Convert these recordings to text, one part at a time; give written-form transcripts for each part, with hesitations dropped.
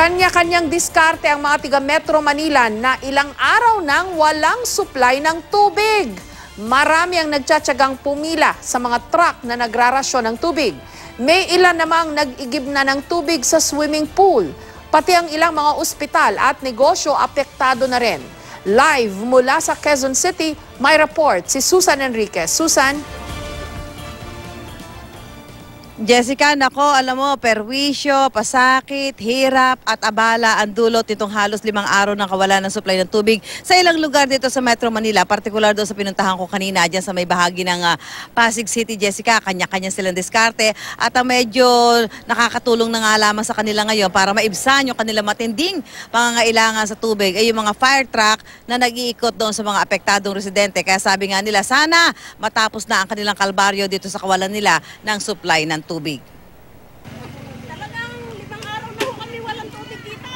Kanya-kanyang diskarte ang mga tiga Metro Manila na ilang araw nang walang supply ng tubig. Marami ang nagtsatsagang pumila sa mga truck na nagrarasyon ng tubig. May ilan namang nag-igib na ng tubig sa swimming pool. Pati ang ilang mga ospital at negosyo apektado na rin. Live mula sa Quezon City, may report si Susan Enriquez. Susan? Jessica, nako, alam mo, perwisyo, pasakit, hirap at abala ang dulot nitong halos 5 araw ng kawalan ng supply ng tubig sa ilang lugar dito sa Metro Manila, partikular doon sa pinuntahan ko kanina dyan sa may bahagi ng Pasig City. Jessica, kanya-kanya silang diskarte at medyo nakakatulong na nga lamang sa kanila ngayon para maibsan yung kanilang matinding pangangailangan sa tubig ay yung mga fire truck na nag-iikot doon sa mga apektadong residente. Kaya sabi nga nila, sana matapos na ang kanilang kalbaryo dito sa kawalan nila ng supply ng tubig. Talagang 5 araw na kami walang tubig dito.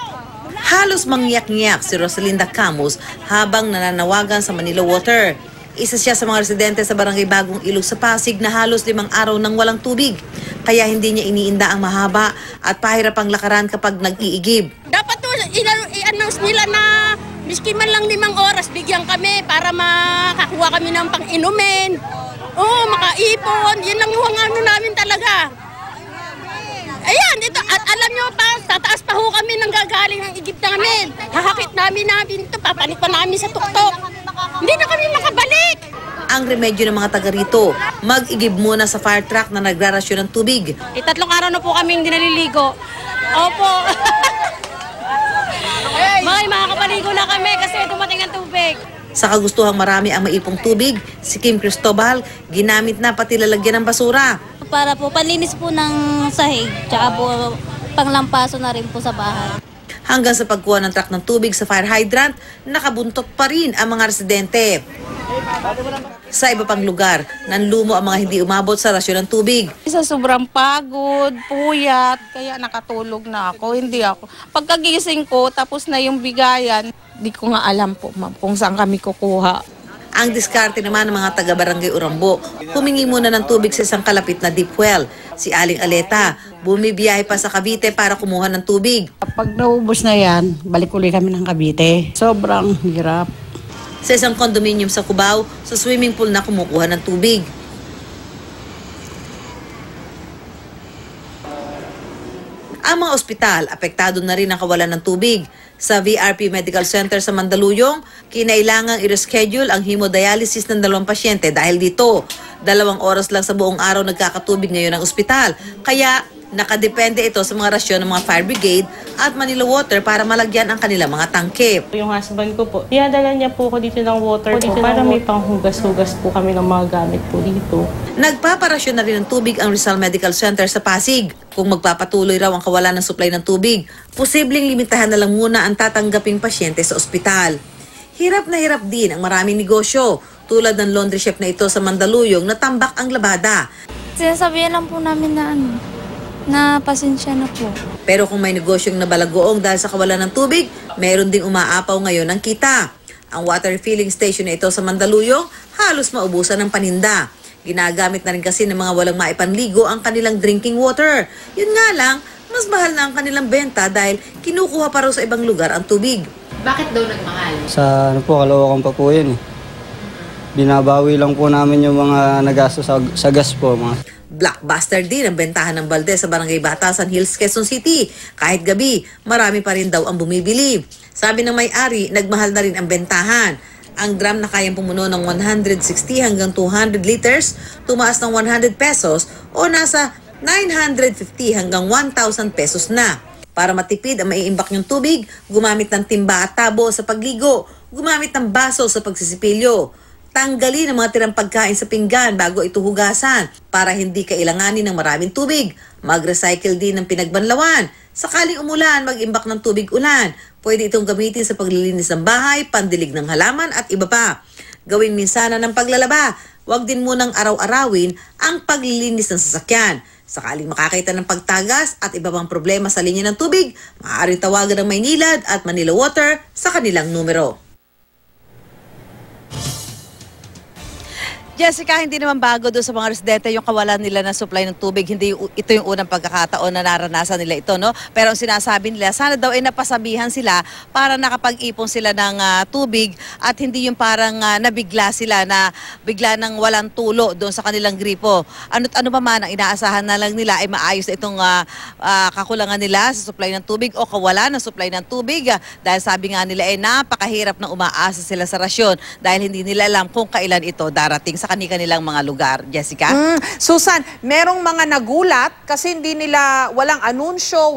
Halos mangyak-ngyak si Rosalinda Camus habang nananawagan sa Manila Water. Isa siya sa mga residente sa Barangay Bagong Ilog sa Pasig na halos 5 araw nang walang tubig. Kaya hindi niya iniinda ang mahaba at pahirap ang lakaran kapag nag-iigib. Dapat to i-announce nila na miski man lang 5 oras bigyan kami para makakuha kami ng pang-inumin. Oo, makaipon. Yan lang yung ano namin talaga. Ayan, ito. At alam nyo pa, tataas pa ho kami nang gagaling ng igib namin. Hahakit namin ito. Papanik pa namin sa tuktok. Hindi na kami makabalik. Ang remedyo ng mga taga rito, mag-igib muna sa fire truck na nagrarasyon ng tubig. 3 araw na po kaming hindi naliligo. Opo. Makakapaligo na kami kasi dumating ang tubig. Sa kagustuhang marami ang maipong tubig, si Kim Cristobal ginamit na pati lalagyan ng basura. Para po panlinis po ng sahig, tsaka po panglampaso na rin po sa bahay. Hanggang sa pagkuha ng truck ng tubig sa fire hydrant, nakabuntot pa rin ang mga residente. Sa iba pang lugar, nanlumo ang mga hindi umabot sa rasyon ng tubig. Sa sobrang pagod, puyat, kaya nakatulog na ako. Hindi ako. Pagkagising ko, tapos na yung bigayan, di ko nga alam po, ma'am, kung saan kami kukuha. Ang diskarte naman ng mga taga-barangay Urambo, humingi muna ng tubig sa isang kalapit na deep well. Si Aling Aleta, bumibiyahe pa sa Cavite para kumuha ng tubig. Pag naubos na yan, balik ulit kami ng Cavite. Sobrang hirap. Sa isang condominium sa Cubao, sa swimming pool na kumukuha ng tubig. Ang mga ospital, apektado na rin ang kawalan ng tubig. Sa VRP Medical Center sa Mandaluyong, kinailangang i-reschedule ang hemodialysis ng 2 pasyente dahil dito. 2 oras lang sa buong araw nagkakatubig ngayon ang ospital. Kaya nakadepende ito sa mga rasyon ng mga fire brigade at Manila Water para malagyan ang kanilang mga tangke. Yung husband ko po, iadala niya po ako dito ng water po para may panghugas-hugas po kami ng mga gamit po dito. Nagpaparasyon na rin ng tubig ang Rizal Medical Center sa Pasig. Kung magpapatuloy raw ang kawalan ng supply ng tubig, posibleng limitahan na lang muna ang tatanggaping pasyente sa ospital. Hirap na hirap din ang maraming negosyo, tulad ng laundry shop na ito sa Mandaluyong na tambak ang labada. Sinasabihan lang po namin na pasensya na po. Pero kung may negosyong nabalagoong dahil sa kawalan ng tubig, meron ding umaapaw ngayon ng kita. Ang water filling station na ito sa Mandaluyong halos maubusan ng paninda. Ginagamit na rin kasi ng mga walang maipanligo ang kanilang drinking water. Yun nga lang, mas mahal na ang kanilang benta dahil kinukuha pa raw sa ibang lugar ang tubig. Bakit daw nagmahal? Sa Caloocan pa po yun eh. Binabawi lang po namin yung mga nagasto sa gas po. Blockbuster din ang bentahan ng balde sa Barangay Batasan Hills, Quezon City. Kahit gabi, marami pa rin daw ang bumibili. Sabi ng may-ari, nagmahal na rin ang bentahan. Ang drum na kayang pumuno ng 160 hanggang 200 liters, tumaas ng 100 pesos o nasa 950 hanggang 1,000 pesos na. Para matipid ang maiimbak niyong tubig, gumamit ng timba at tabo sa pagligo, gumamit ng baso sa pagsisipilyo. Tanggalin ang mga tirang pagkain sa pinggan bago ito hugasan para hindi kailanganin ng maraming tubig. Mag-recycle din ng pinagbanlawan. Sakaling umulan, mag-imbak ng tubig ulan. Pwede itong gamitin sa paglilinis ng bahay, pandilig ng halaman at iba pa. Gawing minsanan ng paglalaba. Huwag din munang araw-arawin ang paglilinis ng sasakyan. Sakaling makakita ng pagtagas at iba pang problema sa linya ng tubig, maaaring tawagan ng Maynilad at Manila Water sa kanilang numero. Jessica, hindi naman bago doon sa mga residente yung kawalan nila ng supply ng tubig. Hindi ito yung unang pagkakataon na naranasan nila ito, no? Pero ang sinasabi nila, sana daw ay napasabihan sila para nakapag-ipon sila ng tubig at hindi yung parang nabigla sila na bigla nang walang tulo doon sa kanilang gripo. Ano pa man ang inaasahan na lang nila ay maayos na itong kakulangan nila sa supply ng tubig o kawalan ng supply ng tubig dahil sabi nga nila ay napakahirap na umaasa sila sa rasyon dahil hindi nila alam kung kailan ito darating sa kanilang mga lugar. Jessica? Susan, merong mga nagulat kasi hindi nila, walang anunsyo,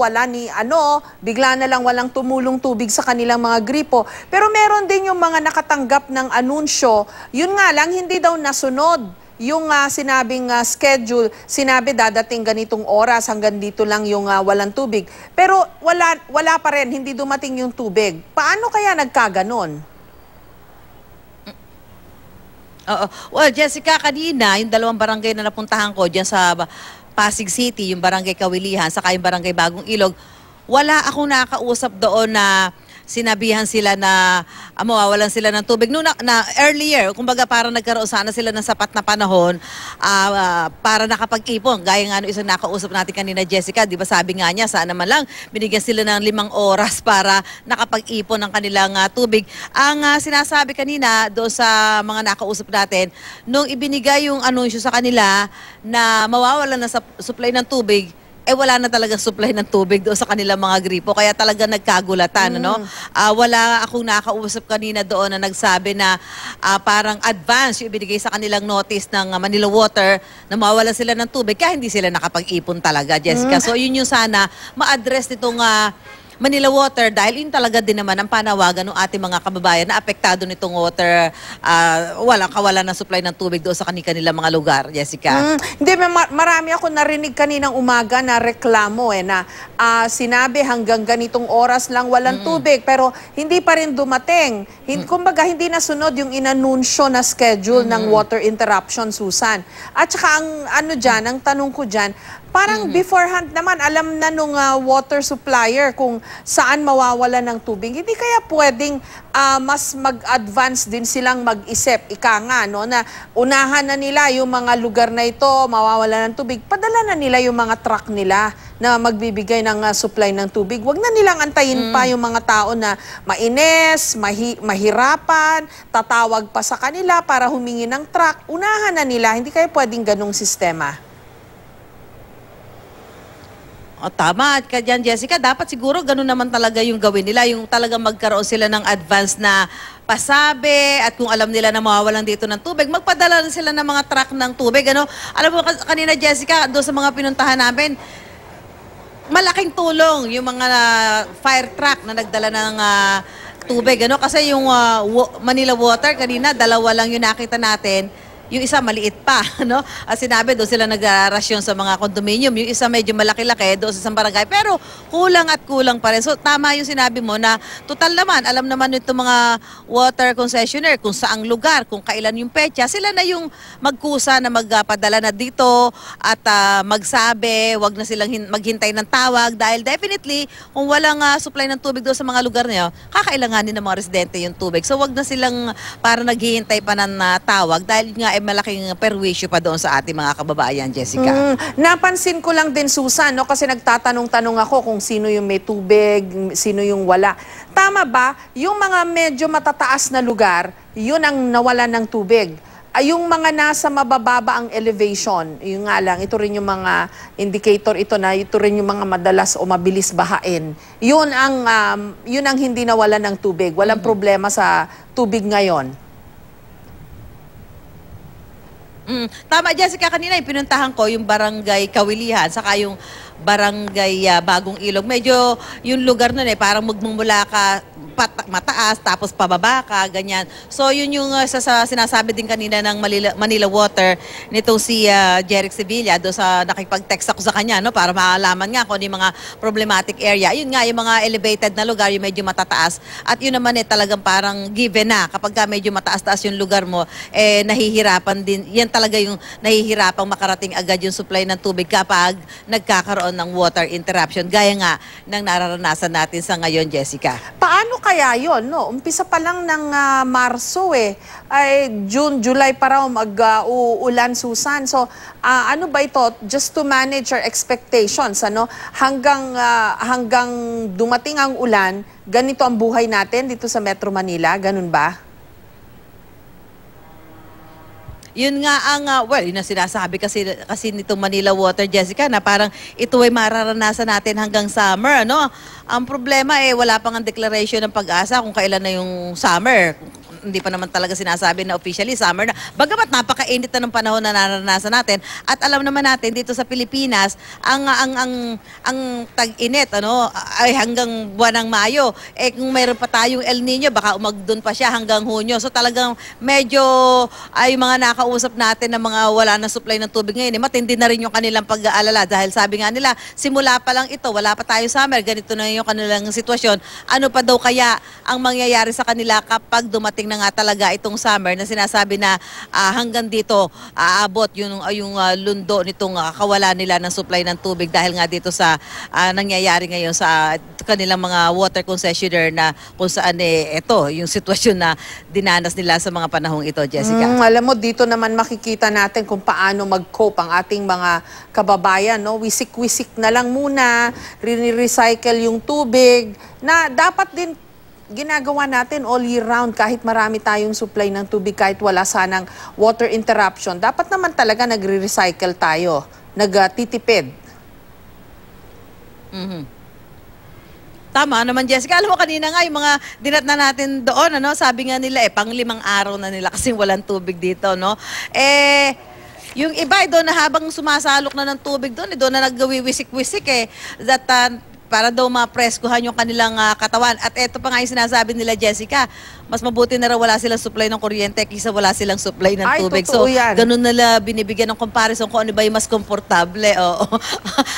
bigla na lang walang tumulong tubig sa kanilang mga gripo. Pero meron din yung mga nakatanggap ng anunsyo, yun nga lang, hindi daw nasunod yung sinabing schedule, sinabi dadating ganitong oras, hanggang dito lang yung walang tubig. Pero wala pa rin, hindi dumating yung tubig. Paano kaya nagkaganon? Oo. Well, Jessica, kanina, yung dalawang barangay na napuntahan ko dyan sa Pasig City, yung barangay Kawilihan, saka yung barangay Bagong Ilog, wala akong nakausap doon na sinabihan sila na mawawalan sila ng tubig. Noong earlier, kumbaga parang nagkaroon sana sila ng sapat na panahon para nakapag-ipon. Gaya nga isang nakausap natin kanina, Jessica, di ba sabi nga niya, sana man lang binigyan sila ng 5 oras para nakapag-ipon ng kanilang tubig. Ang sinasabi kanina doon sa mga nakausap natin, nung ibinigay yung anunsyo sa kanila na mawawalan na sa supply ng tubig, wala na talaga supply ng tubig doon sa kanilang mga gripo. Kaya talaga nagkagulatan, no? Wala akong nakausap kanina doon na nagsabi na parang advance yung ibinigay sa kanilang notice ng Manila Water na mawawalan sila ng tubig kaya hindi sila nakapag-ipon talaga, Jessica. So yun yung sana ma-address nitong Manila Water dahil yun talaga din naman ang panawagan ng ating mga kababayan na apektado nitong water, kawalan ng supply ng tubig doon sa kanilang mga lugar, Jessica. Hindi, marami ako narinig kaninang umaga na reklamo na sinabi hanggang ganitong oras lang walang tubig pero hindi pa rin dumating. Kumbaga hindi nasunod yung inanunsyo na schedule ng water interruption, Susan. At saka ang tanong ko dyan, parang beforehand naman, alam na nung water supplier kung saan mawawala ng tubig. Hindi kaya pwedeng mas mag-advance din silang mag-isip, ika nga, no, na unahan na nila yung mga lugar na ito, mawawala ng tubig. Padala na nila yung mga truck nila na magbibigay ng supply ng tubig. Huwag na nilang antayin pa yung mga tao na mainis, mahirapan, tatawag pa sa kanila para humingi ng truck. Unahan na nila. Hindi kaya pwedeng ganong sistema. Tama. At dyan, Jessica, dapat siguro ganun naman talaga yung gawin nila. Yung talagang magkaroon sila ng advance na pasabi at kung alam nila na mawawalan dito ng tubig, magpadala sila ng mga truck ng tubig. Alam mo, kanina, Jessica, doon sa mga pinuntahan namin, malaking tulong yung mga fire truck na nagdala ng tubig. Kasi yung Manila Water, kanina, 2 lang yung nakita natin. Yung isa maliit pa, no? Sinabi doon sila nagrarasyon sa mga condominium. Yung isa medyo malaki-laki doon sa isang barangay. Pero kulang at kulang pa rin. So tama yung sinabi mo na total naman, alam naman nito mga water concessionaire kung saang lugar, kung kailan yung petsa. Sila na yung magkusa na magpadala na dito at magsabi, wag na silang maghintay ng tawag dahil definitely kung walang supply ng tubig doon sa mga lugar niyo, kakailanganin ng mga residente yung tubig. So wag na silang para naghihintay pa ng tawag dahil nga malaking perwisyo pa doon sa ating mga kababayan, Jessica. Napansin ko lang din, Susan, no, kasi nagtatanong-tanong ako kung sino yung may tubig, sino yung wala. Tama ba, yung mga medyo matataas na lugar, yun ang nawalan ng tubig? Yung mga nasa mabababa ang elevation, yung nga lang, ito rin yung mga indicator ito rin yung mga madalas o mabilis bahain. Yun ang hindi nawalan ng tubig. Walang problema sa tubig ngayon. Tama, Jessica, kanina yung pinuntahan ko yung barangay Kawilihan saka yung barangay Bagong Ilog. Medyo yung lugar nun parang magmumula ka mataas tapos pababa ka, ganyan. So yun yung sinasabi din kanina ng Manila Water nitong si Jeric Sevilla doon sa nakipag-text ako sa kanya, no, para maalaman nga kung ano yung mga problematic area. Yun nga, yung mga elevated na lugar, yung medyo matataas. At yun naman talagang parang given na kapag medyo mataas-taas yung lugar mo, nahihirapan din. Yan talaga yung nahihirapang makarating agad yung supply ng tubig kapag nagkakaroon nagkakaroon ng water interruption gaya nga ng nararanasan natin sa ngayon, Jessica. Paano kaya yon, no? Umpisa pa lang ng Marso ay June, July pa raw mag-uulan, Susan. So ano ba ito, just to manage our expectations, ano? Hanggang dumating ang ulan, ganito ang buhay natin dito sa Metro Manila, ganun ba? Yun nga ang, yun ang sinasabi kasi nitong Manila Water, Jessica, na parang ito ay mararanasan natin hanggang summer, ano? Ang problema wala pang ang declaration ng Pag-asa kung kailan na yung summer. Hindi pa naman talaga sinasabi na officially summer na. Bagamat napakainit na ng panahon na naranasan natin at alam naman natin dito sa Pilipinas ang tag-init ay hanggang buwan ng Mayo. Kung mayroon pa tayong El Nino, baka umagdun pa siya hanggang Hunyo. So talagang medyo ay mga nakausap natin na mga wala na supply ng tubig ngayon. Matindi na rin yung kanilang pag-aalala dahil sabi nga nila, simula pa lang ito, wala pa tayong summer, ganito na yung kanilang sitwasyon. Ano pa daw kaya ang mangyayari sa kanila kapag dumating na nga talaga itong summer na sinasabi na hanggang dito aabot yung lundo nitong kawalan nila ng supply ng tubig dahil nga dito sa nangyayari ngayon sa kanilang mga water concessionaire na kung saan ito yung sitwasyon na dinanas nila sa mga panahong ito, Jessica. Alam mo, dito naman makikita natin kung paano mag-cope ang ating mga kababayan, no? Wisik-wisik na lang muna, recycle yung tubig na dapat din ginagawa natin all year round kahit marami tayong supply ng tubig, kahit wala sanang water interruption. Dapat naman talaga nagre-recycle tayo, nagtitipid. Tama naman, Jessica. Alam mo, kanina nga yung mga dinat na natin doon, sabi nga nila pang 5 araw na nila kasi walang tubig dito, no? Yung iba doon na habang sumasalok na ng tubig doon, doon na naggawiwisik-wisik that para daw mapreskuhan yung kanilang katawan. At eto pa nga yung sinasabi nila, Jessica, mas mabuti na raw wala silang supply ng kuryente kaysa wala silang supply ng tubig. So, ganun nila binibigyan ng comparison kung ano ba yung mas komportable. Oo.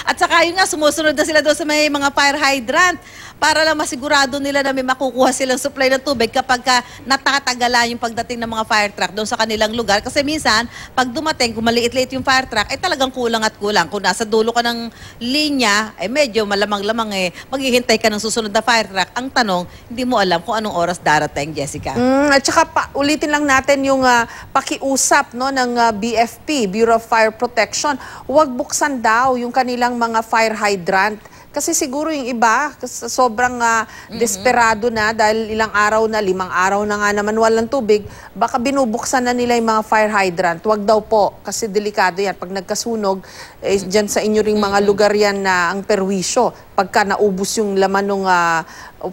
At saka yun nga, sumusunod na sila doon sa may mga fire hydrant para lang masigurado nila na may makukuha silang supply ng tubig kapag natatagalan yung pagdating ng mga fire truck doon sa kanilang lugar. Kasi minsan, pag dumating, kung maliit-liit yung fire truck, talagang kulang at kulang. Kung nasa dulo ka ng linya, medyo malamang-lamang maghihintay ka ng susunod na fire truck. Ang tanong, hindi mo alam kung anong oras darating, Jessica. At saka ulitin lang natin yung pakiusap ng BFP, Bureau of Fire Protection. Huwag buksan daw yung kanilang mga fire hydrant. Kasi siguro yung iba, sobrang desperado na dahil ilang araw na, 5 araw na nga naman walang tubig, baka binubuksan na nila yung mga fire hydrant. Huwag daw po, kasi delikado yan. Pag nagkasunog, dyan sa inyo ring mga lugar yan na ang perwisyo. Pagka naubos yung laman ng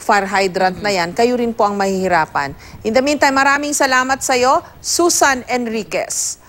fire hydrant na yan, kayo rin po ang mahihirapan. In the meantime, maraming salamat sa'yo, Susan Enriquez.